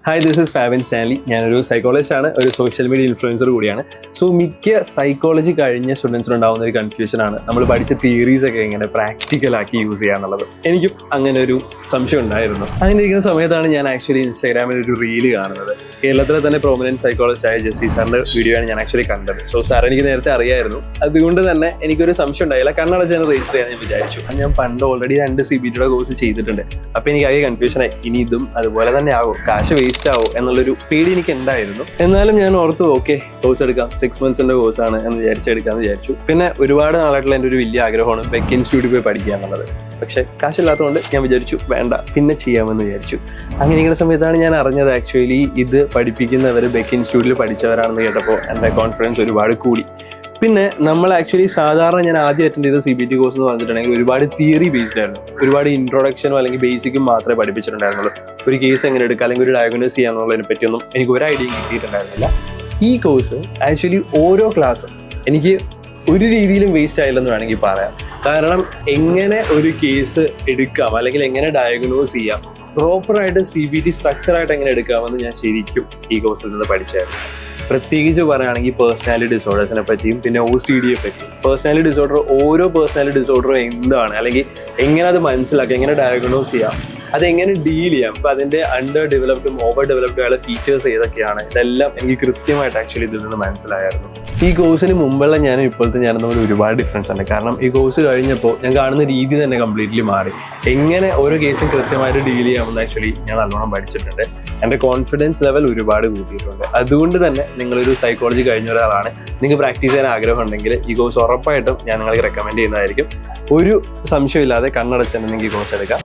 Hi, this is Fabin Stanley. ഞാനൊരു സൈക്കോളജിസ്റ്റാണ്, ഒരു social media influencer കൂടിയാണ്. സോ മിക്ക സൈക്കോളജി കഴിഞ്ഞ സ്റ്റുഡൻസിനുണ്ടാകുന്ന ഒരു കൺഫ്യൂഷനാണ് നമ്മൾ പഠിച്ച തിയറീസ് ഒക്കെ എങ്ങനെ പ്രാക്ടിക്കലാക്കി യൂസ് ചെയ്യാന്നുള്ളത്. എനിക്കും അങ്ങനെ ഒരു സംശയം ഉണ്ടായിരുന്നു. അങ്ങനെ ഇരിക്കുന്ന സമയത്താണ് ഞാൻ ആക്ച്വലി ഇൻസ്റ്റാഗ്രാമിൽ ഒരു റീല് കാണുന്നത്. കേരളത്തിലെ തന്നെ പ്രോമിനന്റ് സൈക്കോളജിസ്റ്റ് ആയ ജെസ്സി സാറിന്റെ വീഡിയോ ആണ് ഞാൻ ആക്ച്വലി കണ്ടത്. സോ സാർ എനിക്ക് നേരത്തെ അറിയായിരുന്നു, അതുകൊണ്ട് തന്നെ എനിക്കൊരു സംശയം ഉണ്ടായില്ല. കണ്ണടച്ച് രജിസ്റ്റർ ചെയ്യാൻ ഞാൻ വിചാരിച്ചു. ഞാൻ പണ്ട് ഓൾറെഡി 2 CBTയുടെ കോഴ്സ് ചെയ്തിട്ടുണ്ട്. അപ്പൊ എനിക്ക് ആകെ കൺഫ്യൂഷനായി, ഇനി ഇതും അതുപോലെ തന്നെ ആകും, കാശ് വേസ്റ്റ് ആവോ എന്നുള്ളൊരു പേടി എനിക്ക് ഉണ്ടായിരുന്നു. എന്നാലും ഞാൻ ഓർത്തു, ഓക്കെ കോഴ്സ് എടുക്കാം, 6 monthsന്റെ കോഴ്സാണ് എന്ന് എടുക്കാമെന്ന് വിചാരിച്ചു. പിന്നെ ഒരുപാട് നാളായിട്ടുള്ള എൻ്റെ ഒരു വലിയ ആഗ്രഹമാണ് ബെക്ക് ഇൻസ്റ്റിറ്റ്യൂട്ടിൽ പോയി പഠിക്കുക എന്നുള്ളത്. പക്ഷെ കാശില്ലാത്തതുകൊണ്ട് ഞാൻ വിചാരിച്ചു വേണ്ട, പിന്നെ ചെയ്യാമെന്ന് വിചാരിച്ചു. അങ്ങനെ ഇരിക്കുന്ന സമയത്താണ് ഞാൻ അറിഞ്ഞത് ആക്ച്വലി ഇത് പഠിപ്പിക്കുന്നവർ ബെക്ക് ഇൻസ്റ്റിറ്റ്യൂട്ടിൽ പഠിച്ചവരാണെന്ന് കേട്ടപ്പോൾ എൻ്റെ കോൺഫിഡൻസ് ഒരുപാട് കൂടി. പിന്നെ നമ്മൾ ആക്ച്വലി സാധാരണ ഞാൻ ആദ്യം അറ്റൻഡ് ചെയ്ത CBT കോഴ്സ് എന്ന് പറഞ്ഞിട്ടുണ്ടെങ്കിൽ ഒരുപാട് തിയറി ബേസ്ഡ് ആയിരുന്നു. ഒരുപാട് ഇൻട്രൊഡക്ഷനോ അല്ലെങ്കിൽ ബേസിക്കും മാത്രമേ പഠിപ്പിച്ചിട്ടുണ്ടായിരുന്നുള്ളൂ. ഒരു കേസ് എങ്ങനെ എടുക്കുക അല്ലെങ്കിൽ ഒരു ഡയഗ്നോസ് ചെയ്യാന്നുള്ളതിനെ പറ്റിയൊന്നും എനിക്ക് ഒരു ഐഡിയയും കിട്ടിയിട്ടുണ്ടായിരുന്നില്ല. ഈ കോഴ്സ് ആക്ച്വലി ഓരോ ക്ലാസ്സും എനിക്ക് ഒരു രീതിയിലും വേസ്റ്റ് ആയില്ലെന്ന് വേണമെങ്കിൽ പറയാം. കാരണം എങ്ങനെ ഒരു കേസ് എടുക്കാം അല്ലെങ്കിൽ എങ്ങനെ ഡയഗ്നോസ് ചെയ്യാം, പ്രോപ്പറായിട്ട് CBT സ്ട്രക്ചറായിട്ട് എങ്ങനെ എടുക്കാമെന്ന് ഞാൻ ശരിക്കും ഈ കോഴ്സിൽ നിന്ന് പഠിച്ചായിരുന്നു. പ്രത്യേകിച്ച് പറയുകയാണെങ്കിൽ പേഴ്സണാലിറ്റി ഡിസോർഡേഴ്സിനെ പറ്റിയും പിന്നെ OCDയെ പറ്റിയും. പേഴ്സണാലിറ്റി ഡിസോർഡർ, ഓരോ പേഴ്സണാലിറ്റി ഡിസോർഡറും എന്താണ്, അല്ലെങ്കിൽ എങ്ങനെ അത് മനസ്സിലാക്കാം, എങ്ങനെ ഡയഗ്നോസ് ചെയ്യാം, അതെങ്ങനെ ഡീൽ ചെയ്യാം, ഇപ്പം അതിൻ്റെ അണ്ടർ ഡെവലപ്ഡും ഓവർ ഡെവലപ്ഡും ആയുള്ള ഫീച്ചേഴ്സ് ഏതൊക്കെയാണ്, ഇതെല്ലാം എനിക്ക് കൃത്യമായിട്ട് ആക്ച്വലി ഇതിൽ നിന്ന് മനസ്സിലായിരുന്നു. ഈ കോഴ്സിന് മുമ്പുള്ള ഞാനും ഇപ്പോഴത്തെ ഞാനും തമ്മിൽ ഒരുപാട് ഡിഫറൻസ് ഉണ്ട്. കാരണം ഈ കോഴ്സ് കഴിഞ്ഞപ്പോൾ ഞാൻ കാണുന്ന രീതി തന്നെ കംപ്ലീറ്റ്ലി മാറി. എങ്ങനെ ഓരോ കേസും കൃത്യമായിട്ട് ഡീൽ ചെയ്യാമെന്ന് ആക്ച്വലി ഞാൻ നല്ലോണം പഠിച്ചിട്ടുണ്ട്. എൻ്റെ കോൺഫിഡൻസ് ലെവൽ ഒരുപാട് കൂട്ടിയിട്ടുണ്ട്. അതുകൊണ്ട് തന്നെ നിങ്ങളൊരു സൈക്കോളജി കഴിഞ്ഞ ഒരാളാണ്, നിങ്ങൾക്ക് പ്രാക്ടീസ് ചെയ്യാൻ ആഗ്രഹം ഉണ്ടെങ്കിൽ ഈ കോഴ്സ് ഉറപ്പായിട്ടും ഞാൻ നിങ്ങൾക്ക് റെക്കമെൻഡ് ചെയ്യുന്നതായിരിക്കും. ഒരു സംശയമില്ലാതെ കണ്ണടച്ച് തന്നെ നിങ്ങൾക്ക് ഈ കോഴ്സ് എടുക്കാം.